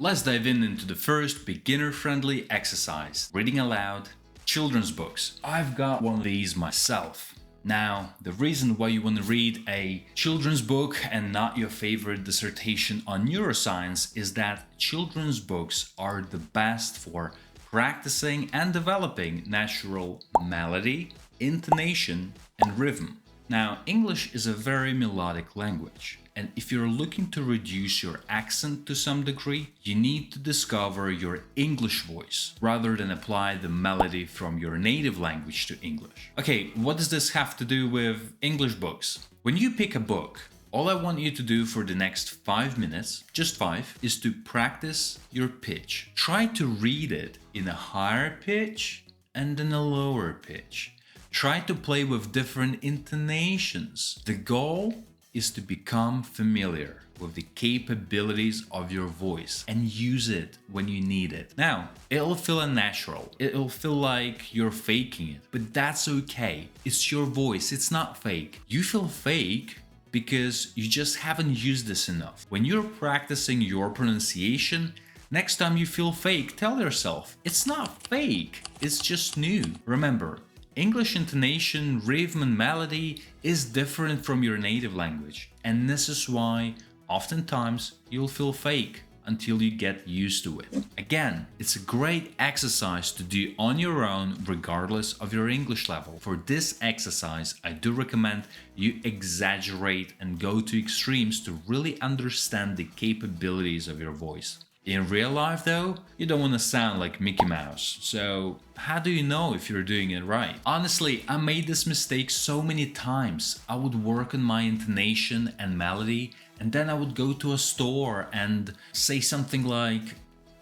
let's dive into the first beginner-friendly exercise, reading aloud children's books. I've got one of these myself. Now, the reason why you want to read a children's book and not your favorite dissertation on neuroscience is that children's books are the best for practicing and developing natural melody, intonation, and rhythm. Now, English is a very melodic language, and if you're looking to reduce your accent to some degree, you need to discover your English voice rather than apply the melody from your native language to English. Okay, what does this have to do with English books? When you pick a book, all I want you to do for the next 5 minutes, just 5, is to practice your pitch. Try to read it in a higher pitch and in a lower pitch. Try to play with different intonations. The goal is to become familiar with the capabilities of your voice and use it when you need it. Now, it'll feel unnatural. It'll feel like you're faking it, but that's okay. It's your voice, it's not fake. You feel fake because you just haven't used this enough. When you're practicing your pronunciation, next time you feel fake, tell yourself, it's not fake, it's just new. Remember, English intonation, rhythm and melody is different from your native language, and this is why oftentimes you'll feel fake until you get used to it. Again, it's a great exercise to do on your own regardless of your English level. For this exercise, I do recommend you exaggerate and go to extremes to really understand the capabilities of your voice. In real life though, you don't want to sound like Mickey Mouse, so how do you know if you're doing it right? Honestly, I made this mistake so many times. I would work on my intonation and melody, and then I would go to a store and say something like,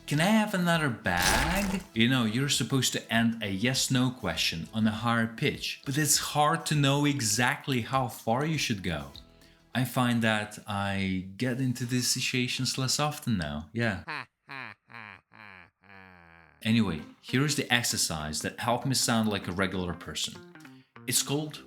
"Can I have another bag?" You know, you're supposed to end a yes-no question on a higher pitch, but it's hard to know exactly how far you should go. I find that I get into these situations less often now, yeah. Anyway, here's the exercise that helped me sound like a regular person. It's called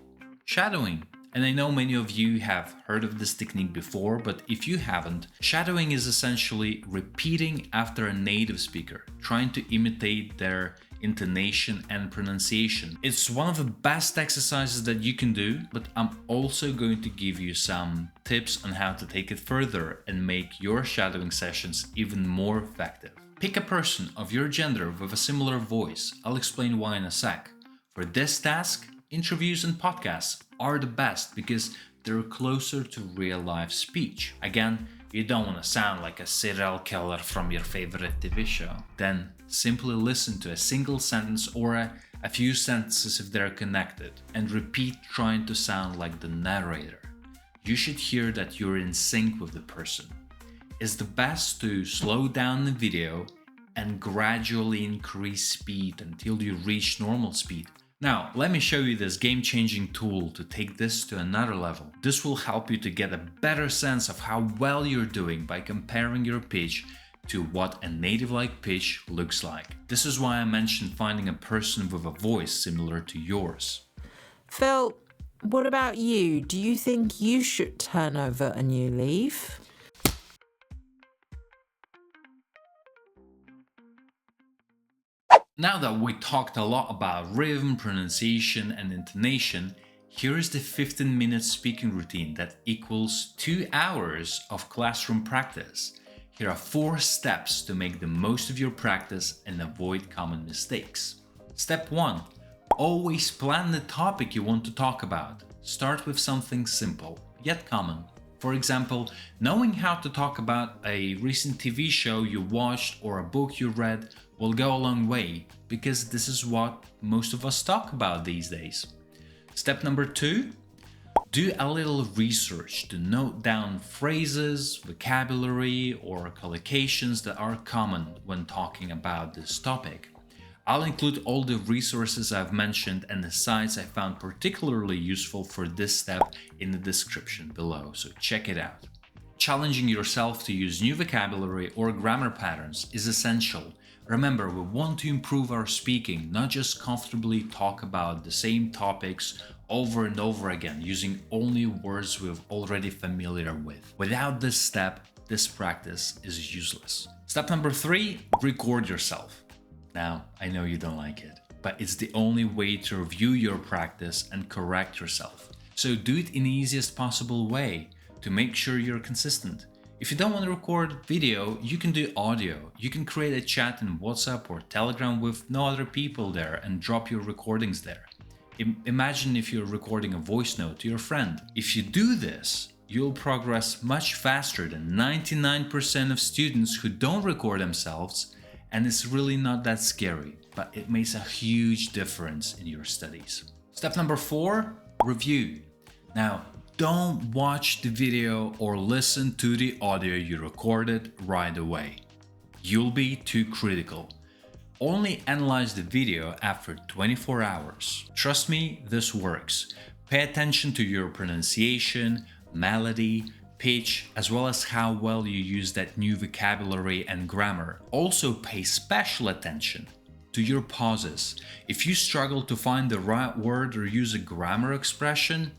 shadowing. And I know many of you have heard of this technique before, but if you haven't, shadowing is essentially repeating after a native speaker, trying to imitate their intonation and pronunciation. It's one of the best exercises that you can do, but I'm also going to give you some tips on how to take it further and make your shadowing sessions even more effective. Pick a person of your gender with a similar voice. I'll explain why in a sec. For this task, interviews and podcasts are the best because they're closer to real-life speech. Again, you don't want to sound like a serial killer from your favorite TV show. Then simply listen to a single sentence or a few sentences if they're connected and repeat trying to sound like the narrator. You should hear that you're in sync with the person. It's the best to slow down the video and gradually increase speed until you reach normal speed. Now, let me show you this game-changing tool to take this to another level. This will help you to get a better sense of how well you're doing by comparing your pitch to what a native-like pitch looks like. This is why I mentioned finding a person with a voice similar to yours. Phil, what about you? Do you think you should turn over a new leaf? Now that we talked a lot about rhythm, pronunciation, and intonation, here is the 15-minute speaking routine that equals 2 hours of classroom practice. Here are 4 steps to make the most of your practice and avoid common mistakes. Step 1. Always plan the topic you want to talk about. Start with something simple, yet common. For example, knowing how to talk about a recent TV show you watched or a book you read will go a long way, because this is what most of us talk about these days. Step number 2. Do a little research to note down phrases, vocabulary, or collocations that are common when talking about this topic. I'll include all the resources I've mentioned and the sites I found particularly useful for this step in the description below, so check it out. Challenging yourself to use new vocabulary or grammar patterns is essential. Remember, we want to improve our speaking, not just comfortably talk about the same topics over and over again, using only words we're already familiar with. Without this step, this practice is useless. Step number 3, record yourself. Now, I know you don't like it, but it's the only way to review your practice and correct yourself. So do it in the easiest possible way to make sure you're consistent. If you don't want to record video, you can do audio. You can create a chat in WhatsApp or Telegram with no other people there and drop your recordings there. Imagine if you're recording a voice note to your friend. If you do this, you'll progress much faster than 99% of students who don't record themselves, and it's really not that scary, but it makes a huge difference in your studies. Step number 4, review. Now, don't watch the video or listen to the audio you recorded right away. You'll be too critical. Only analyze the video after 24 hours. Trust me, this works. Pay attention to your pronunciation, melody, pitch, as well as how well you use that new vocabulary and grammar. Also pay special attention to your pauses. If you struggle to find the right word or use a grammar expression,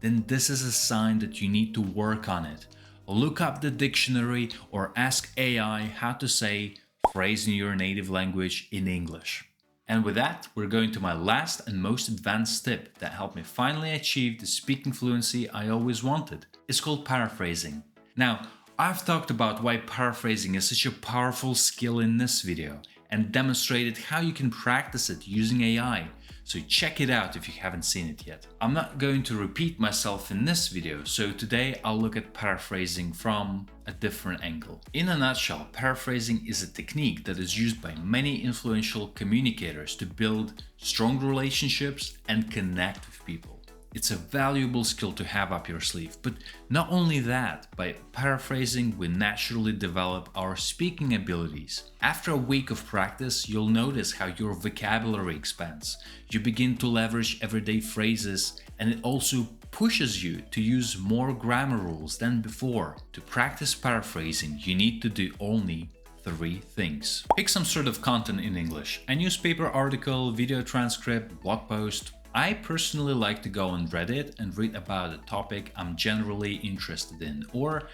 then this is a sign that you need to work on it. Look up the dictionary or ask AI how to say phrase in your native language in English. And with that, we're going to my last and most advanced tip that helped me finally achieve the speaking fluency I always wanted. It's called paraphrasing. Now, I've talked about why paraphrasing is such a powerful skill in this video and demonstrated how you can practice it using AI. So check it out if you haven't seen it yet. I'm not going to repeat myself in this video, so today I'll look at paraphrasing from a different angle. In a nutshell, paraphrasing is a technique that is used by many influential communicators to build strong relationships and connect with people. It's a valuable skill to have up your sleeve, but not only that, by paraphrasing we naturally develop our speaking abilities. After a week of practice, you'll notice how your vocabulary expands. You begin to leverage everyday phrases, and it also pushes you to use more grammar rules than before. To practice paraphrasing, you need to do only 3 things. Pick some sort of content in English, a newspaper article, video transcript, blog post. I personally like to go on Reddit and read about a topic I'm generally interested in, or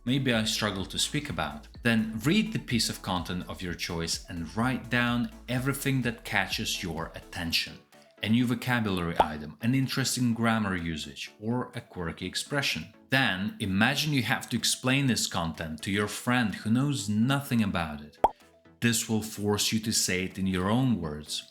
maybe I struggle to speak about. Then read the piece of content of your choice and write down everything that catches your attention. A new vocabulary item, an interesting grammar usage, or a quirky expression. Then imagine you have to explain this content to your friend who knows nothing about it. This will force you to say it in your own words.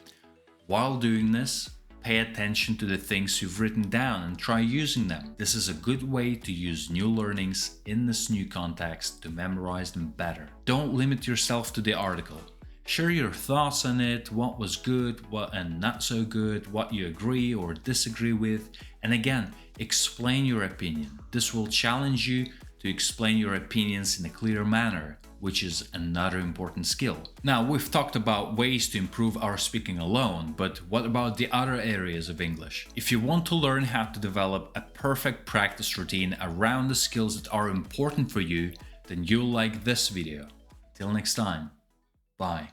While doing this, pay attention to the things you've written down and try using them. This is a good way to use new learnings in this new context to memorize them better. Don't limit yourself to the article. Share your thoughts on it, what was good, what and not so good, what you agree or disagree with, and again, explain your opinion. This will challenge you to explain your opinions in a clear manner, which is another important skill. Now, we've talked about ways to improve our speaking alone, but what about the other areas of English? If you want to learn how to develop a perfect practice routine around the skills that are important for you, then you'll like this video. Till next time, bye.